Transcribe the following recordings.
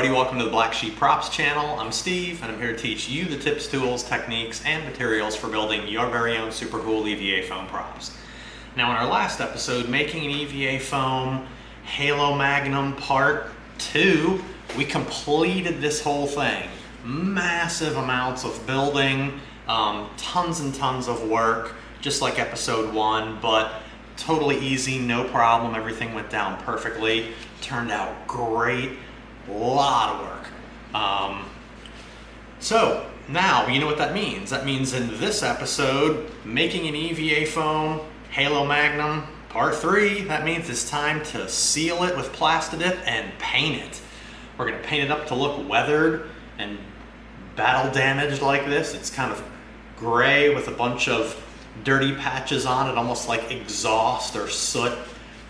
everybody, welcome to the Black Sheep Props channel. I'm Steve and I'm here to teach you the tips, tools, techniques, and materials for building your very own super cool EVA foam props. Now in our last episode, making an EVA foam Halo Magnum Part 2, we completed this whole thing. Massive amounts of building, tons and tons of work, just like episode 1, but totally easy, no problem. Everything went down perfectly. Turned out great. A lot of work. So now you know what that means. That means in this episode, making an EVA foam Halo Magnum Part 3, that means it's time to seal it with Plasti Dip and paint it. We're going to paint it up to look weathered and battle damaged like this. It's kind of gray with a bunch of dirty patches on it, almost like exhaust or soot.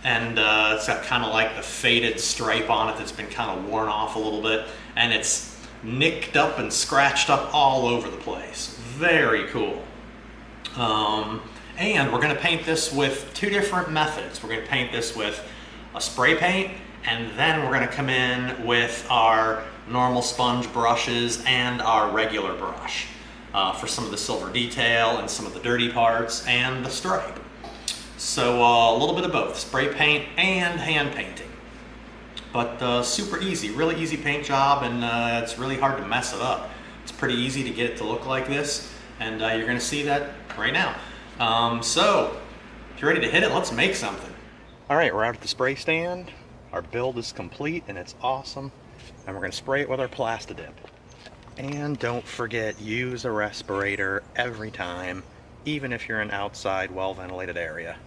And it's got kind of like the faded stripe on it that's been kind of worn off a little bit, and it's nicked up and scratched up all over the place. Very cool. And we're going to paint this with two different methods. We're going to paint this with a spray paint, and then we're going to come in with our normal sponge brushes and our regular brush for some of the silver detail and some of the dirty parts and the stripe. So a little bit of both, spray paint and hand painting. But super easy, really easy paint job, and it's really hard to mess it up. It's pretty easy to get it to look like this, and you're gonna see that right now. So, if you're ready to hit it, let's make something. All right, we're out at the spray stand. Our build is complete and it's awesome. And we're gonna spray it with our Plasti Dip. And don't forget, use a respirator every time, even if you're in an outside, well-ventilated area.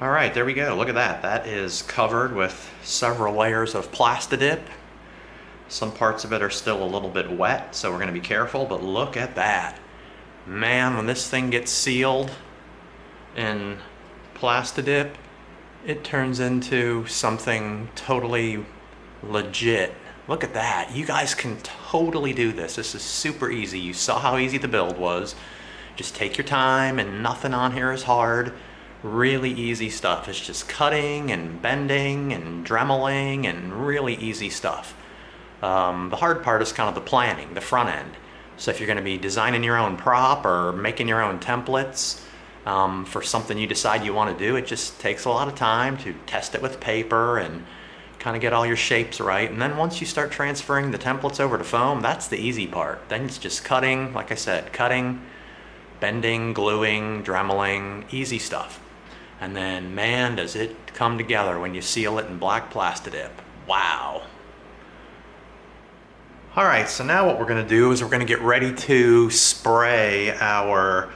All right, there we go. Look at that. That is covered with several layers of Plasti Dip. Some parts of it are still a little bit wet, so we're going to be careful, but look at that. Man, when this thing gets sealed in Plasti Dip, it turns into something totally legit. Look at that. You guys can totally do this. This is super easy. You saw how easy the build was. Just take your time, and nothing on here is hard. Really easy stuff. It's just cutting and bending and dremeling and really easy stuff. The hard part is kind of the planning, the front end. So if you're going to be designing your own prop or making your own templates for something you decide you want to do, it just takes a lot of time to test it with paper and kind of get all your shapes right. And then once you start transferring the templates over to foam, that's the easy part. Then it's just cutting, like I said, cutting, bending, gluing, dremeling, easy stuff. And then, man, does it come together when you seal it in black Plasti Dip. Wow. All right, so now what we're gonna do is we're gonna get ready to spray our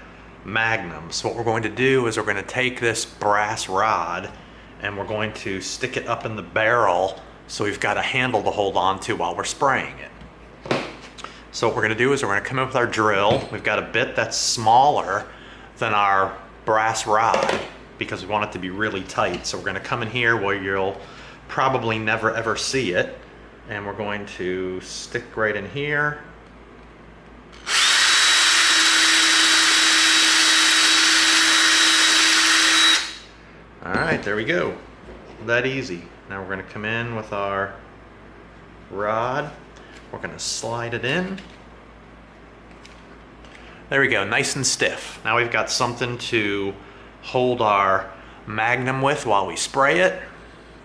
Magnum. So what we're going to do is we're gonna take this brass rod and we're going to stick it up in the barrel so we've got a handle to hold on to while we're spraying it. So what we're gonna do is we're gonna come in with our drill. We've got a bit that's smaller than our brass rod because we want it to be really tight. So we're gonna come in here where you'll probably never ever see it. And we're going to stick right in here. right, there we go. That easy. Now we're going to come in with our rod. We're going to slide it in. There we go, nice and stiff. Now we've got something to hold our Magnum with while we spray it.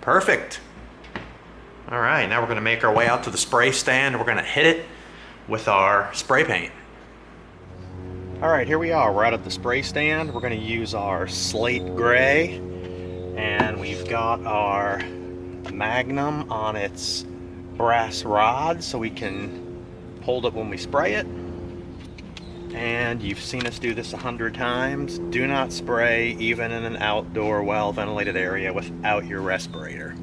Perfect. All right, now we're going to make our way out to the spray stand. We're going to hit it with our spray paint. All right, here we are. We're out at the spray stand. We're going to use our slate gray, and we've got our Magnum on its brass rod so we can hold it when we spray it. And you've seen us do this 100 times. Do not spray even in an outdoor, well-ventilated area without your respirator.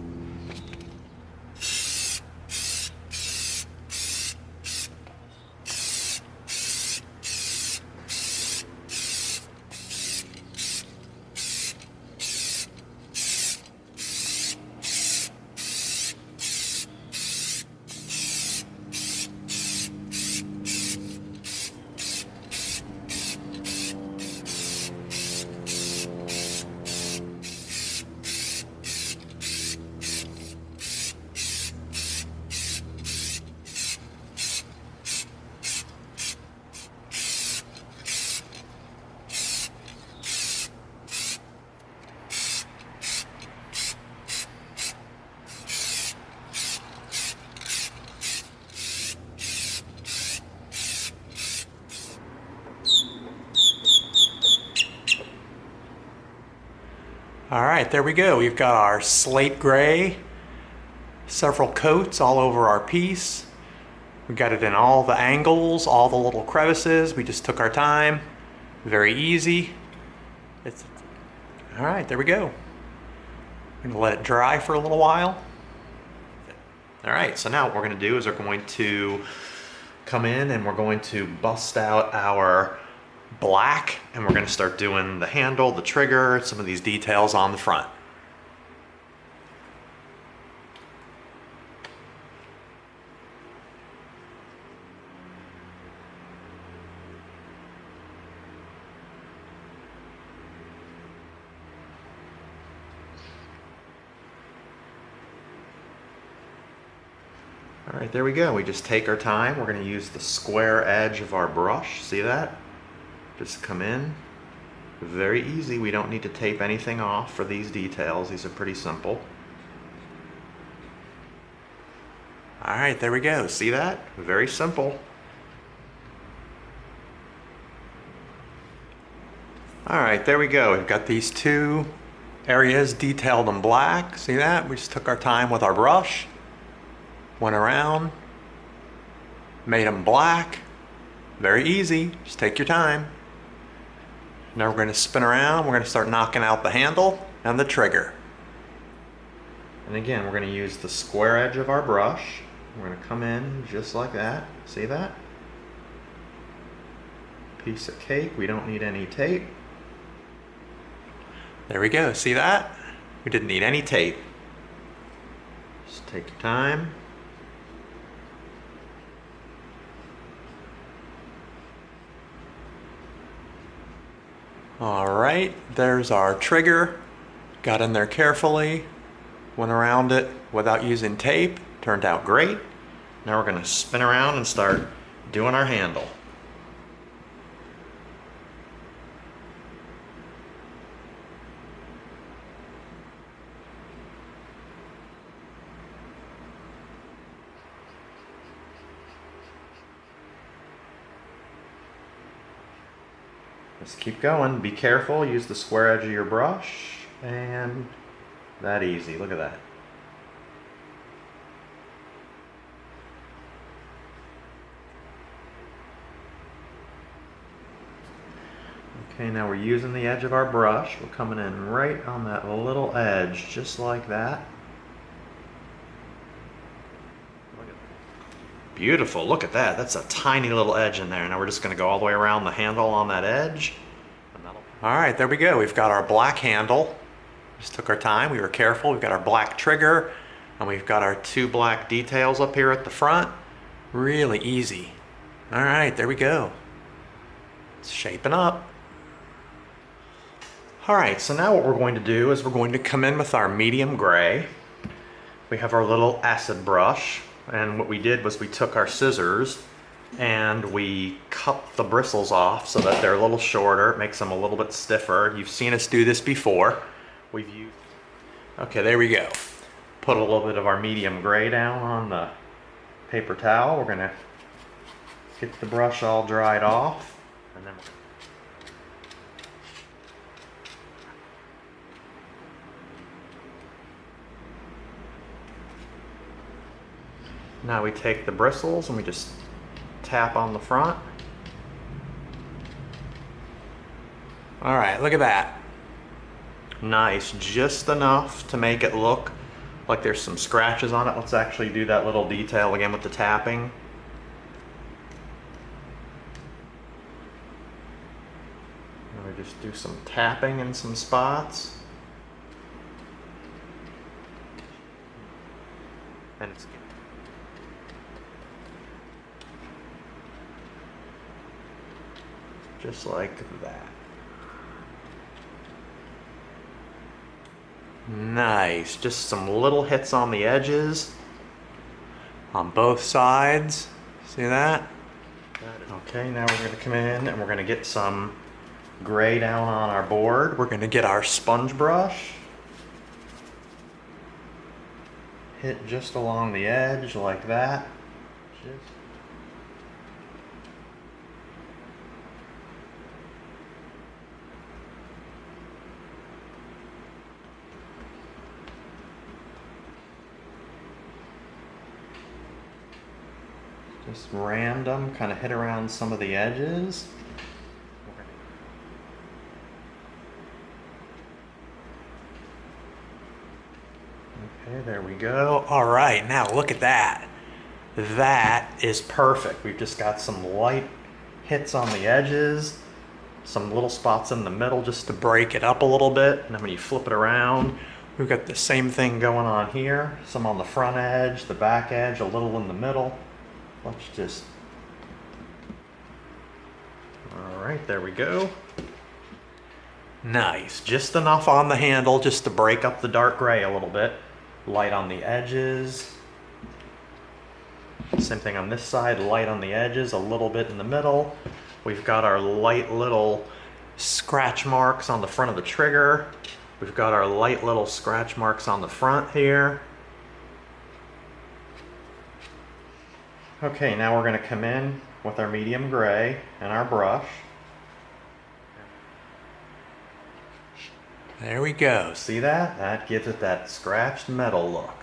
All right, there we go. We've got our slate gray, several coats all over our piece. We got it in all the angles, all the little crevices. We just took our time. Very easy. All right, there we go. I'm gonna let it dry for a little while. All right, so now what we're gonna do is we're going to come in and we're going to bust out our black, and we're going to start doing the handle, the trigger, some of these details on the front. All right, there we go. We just take our time. We're going to use the square edge of our brush. See that? Just come in. Very easy. We don't need to tape anything off for these details. These are pretty simple. All right, there we go. See that? Very simple. All right, there we go. We've got these two areas detailed in black. See that? We just took our time with our brush, went around, made them black. Very easy. Just take your time. Now we're going to spin around. We're going to start knocking out the handle and the trigger. And again, we're going to use the square edge of our brush. We're going to come in just like that. See that? Piece of cake. We don't need any tape. There we go. See that? We didn't need any tape. Just take your time. All right, there's our trigger. Got in there carefully, went around it without using tape. Turned out great. Now we're going to spin around and start doing our handle. Just keep going. Be careful. Use the square edge of your brush. And that easy. Look at that. Okay, now we're using the edge of our brush. We're coming in right on that little edge, just like that. Beautiful, look at that. That's a tiny little edge in there. Now we're just gonna go all the way around the handle on that edge. All right, there we go. We've got our black handle. Just took our time, we were careful. We've got our black trigger, and we've got our two black details up here at the front. Really easy. All right, there we go. It's shaping up. All right, so now what we're going to do is we're going to come in with our medium gray. We have our little acid brush, and what we did was we took our scissors and we cut the bristles off so that they're a little shorter. It makes them a little bit stiffer. You've seen us do this before. Okay, there we go. Put a little bit of our medium gray down on the paper towel. We're gonna get the brush all dried off, and then now we take the bristles and we just tap on the front. All right, look at that. Nice, just enough to make it look like there's some scratches on it. Let's actually do that little detail again with the tapping. And we just do some tapping in some spots. And it's just like that. Nice, just some little hits on the edges on both sides. See that? Okay, now we're going to come in and we're going to get some gray down on our board. We're going to get our sponge brush, hit just along the edge like that. Just random, kind of hit around some of the edges. Okay, there we go. All right, now look at that. That is perfect. We've just got some light hits on the edges, some little spots in the middle just to break it up a little bit. And then when you flip it around, we've got the same thing going on here. Some on the front edge, the back edge, a little in the middle. Let's just, all right, there we go. Nice, just enough on the handle just to break up the dark gray a little bit. Light on the edges. Same thing on this side, light on the edges, a little bit in the middle. We've got our light little scratch marks on the front of the trigger. We've got our light little scratch marks on the front here. Okay, now we're going to come in with our medium gray and our brush. There we go. See that? That gives it that scratched metal look.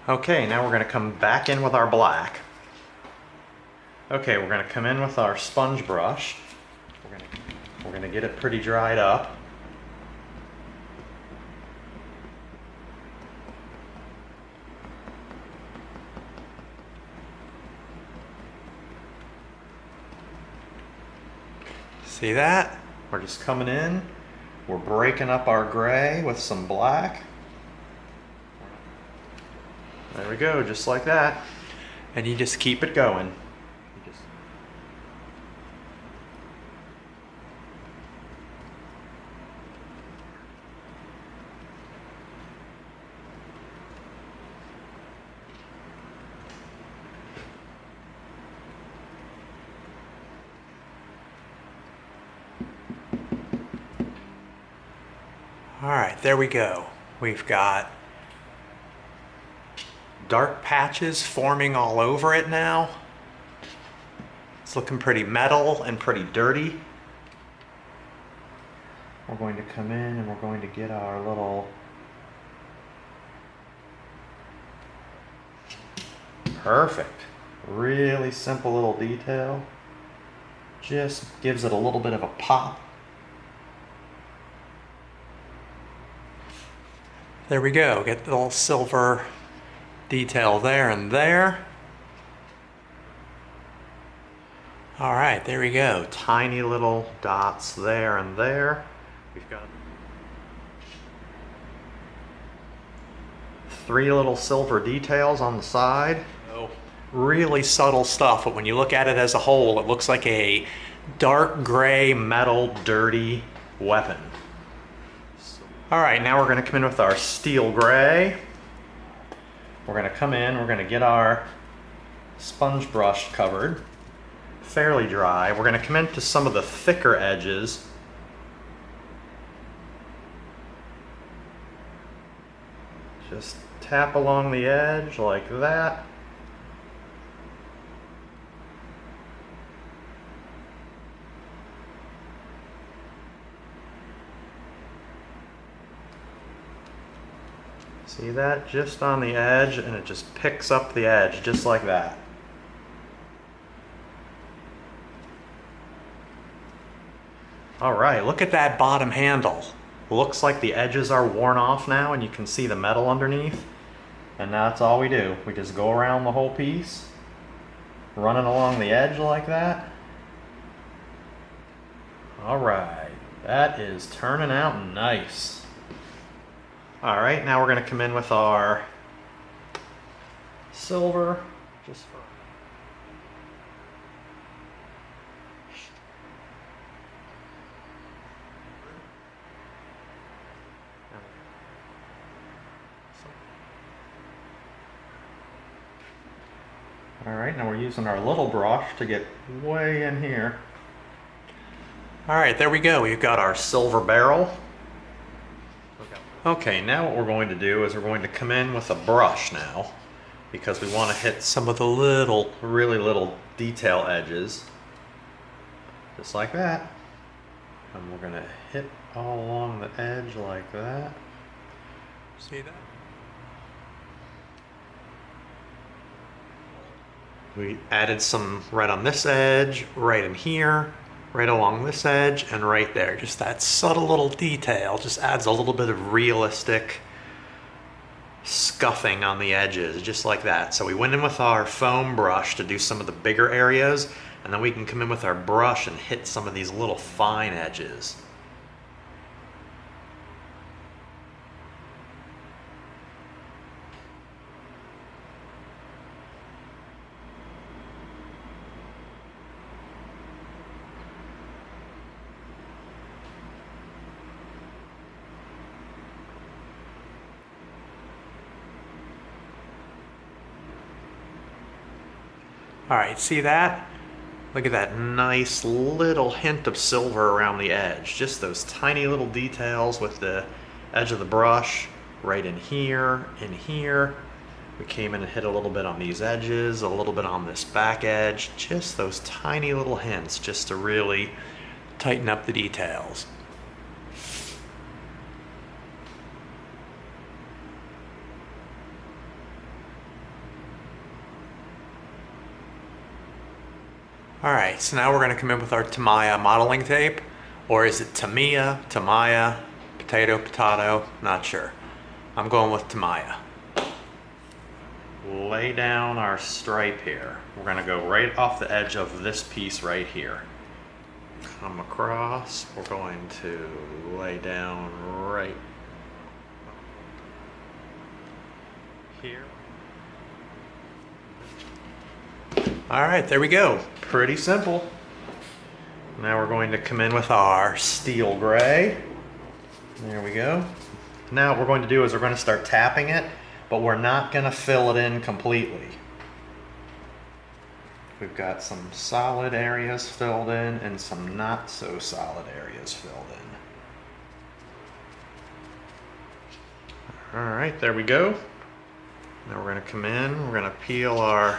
Okay, now we're going to come back in with our black. Okay, we're going to come in with our sponge brush. We're going to get it pretty dried up. See that? We're just coming in, we're breaking up our gray with some black. There we go, just like that. And you just keep it going. All right, there we go. We've got dark patches forming all over it now. It's looking pretty metal and pretty dirty. We're going to come in and we're going to get our little perfect. Really simple little detail. Just gives it a little bit of a pop. There we go, get the little silver detail there and there. All right, there we go. Tiny little dots there and there. We've got 3 little silver details on the side. Oh, really subtle stuff, but when you look at it as a whole, it looks like a dark gray metal dirty weapon. All right, now we're going to come in with our steel gray. We're going to come in, we're going to get our sponge brush covered, fairly dry. We're going to come into some of the thicker edges. Just tap along the edge like that. See that? Just on the edge, and it just picks up the edge, just like that. Alright, look at that bottom handle. Looks like the edges are worn off now, and you can see the metal underneath. And that's all we do. We just go around the whole piece, running along the edge like that. Alright, that is turning out nice. Alright, now we're going to come in with our silver, just for Alright, now we're using our little brush to get way in here. Alright, there we go. We've got our silver barrel. Okay, now what we're going to do is we're going to come in with a brush now, because we want to hit some of the little, really little detail edges. Just like that. And we're going to hit all along the edge like that. See that? We added some right on this edge, right in here, right along this edge, and right there. Just that subtle little detail just adds a little bit of realistic scuffing on the edges, just like that. So we went in with our foam brush to do some of the bigger areas, and then we can come in with our brush and hit some of these little fine edges. All right, see that? Look at that nice little hint of silver around the edge. Just those tiny little details with the edge of the brush right in here, in here. We came in and hit a little bit on these edges, a little bit on this back edge. Just those tiny little hints just to really tighten up the details. Alright, so now we're going to come in with our Tamiya modeling tape, or is it Tamiya, potato, potato, not sure. I'm going with Tamiya. Lay down our stripe here. We're going to go right off the edge of this piece right here. Come across, we're going to lay down right here. Alright, there we go. Pretty simple. Now we're going to come in with our steel gray. There we go. Now what we're going to do is we're going to start tapping it, but we're not going to fill it in completely. We've got some solid areas filled in and some not so solid areas filled in. Alright, there we go. Now we're going to come in, we're going to peel our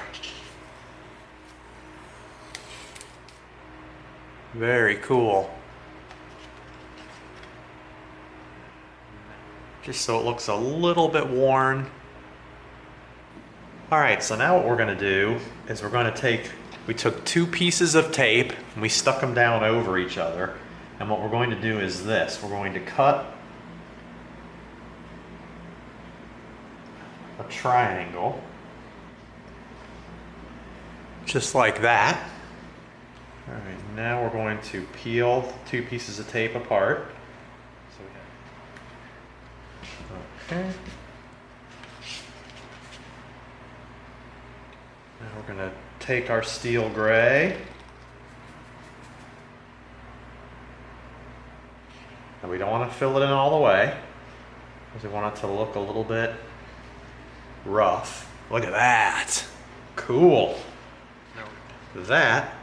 very cool. Just so it looks a little bit worn. Alright, so now what we're going to do is we're going to we took two pieces of tape and we stuck them down over each other. And what we're going to do is this. We're going to cut a triangle. Just like that. Alright, now we're going to peel two pieces of tape apart. Okay. Now we're We're gonna take our steel gray. And we don't want to fill it in all the way, because we want it to look a little bit rough. Look at that. Cool. That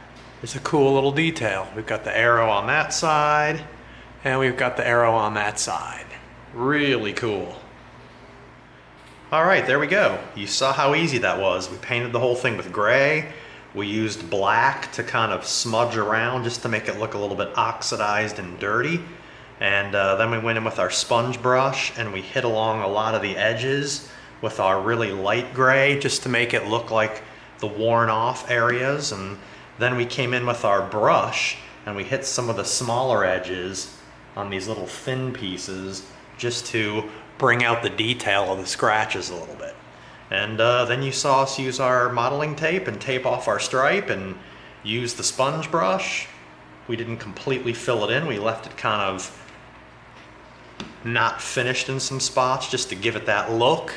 is a cool little detail. We've got the arrow on that side, and we've got the arrow on that side. Really cool. All right, there we go. You saw how easy that was. We painted the whole thing with gray. We used black to kind of smudge around just to make it look a little bit oxidized and dirty. And then we went in with our sponge brush and we hit along a lot of the edges with our really light gray just to make it look like the worn off areas. And then we came in with our brush and we hit some of the smaller edges on these little thin pieces just to bring out the detail of the scratches a little bit. And then you saw us use our modeling tape and tape off our stripe and use the sponge brush. We didn't completely fill it in. We left it kind of not finished in some spots just to give it that look,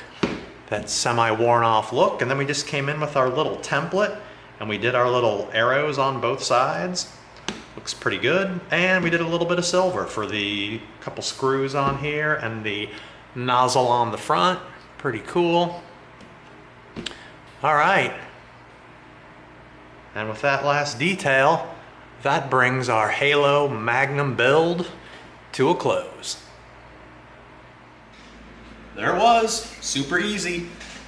that semi-worn off look. And then we just came in with our little template and we did our little arrows on both sides. Looks pretty good. And we did a little bit of silver for the couple screws on here and the nozzle on the front. Pretty cool. All right. And with that last detail, that brings our Halo Magnum build to a close. There it was, super easy.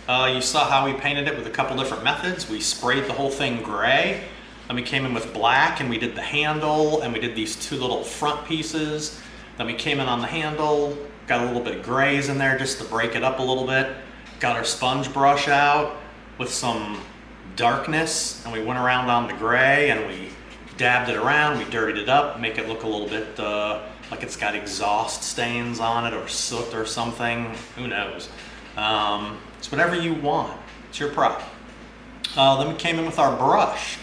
You saw how we painted it with a couple different methods. We sprayed the whole thing gray, then we came in with black and we did the handle and we did these two little front pieces. Then we came in on the handle, got a little bit of grays in there just to break it up a little bit. Got our sponge brush out with some darkness and we went around on the gray and we dabbed it around, we dirtied it up, make it look a little bit like it's got exhaust stains on it or soot or something, who knows. It's whatever you want, it's your prop. Then we came in with our brush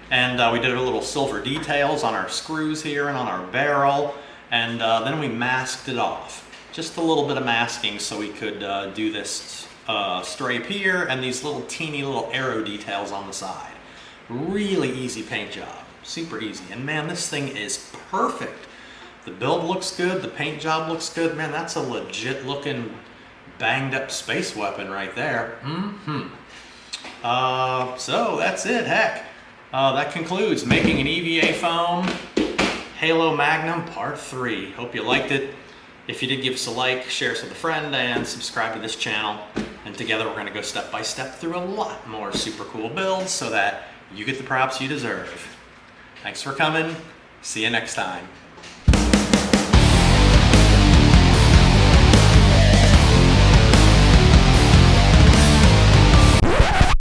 and we did a little silver details on our screws here and on our barrel, and then we masked it off. Just a little bit of masking so we could do this stripe here and these little teeny little arrow details on the side. Really easy paint job, super easy. And man, this thing is perfect. The build looks good, the paint job looks good. Man, that's a legit looking banged up space weapon right there. So that's it, heck. That concludes making an EVA foam Halo Magnum Part 3. Hope you liked it. If you did, give us a like, share us with a friend, and subscribe to this channel. And together we're gonna go step by step through a lot more super cool builds so that you get the props you deserve. Thanks for coming. See you next time.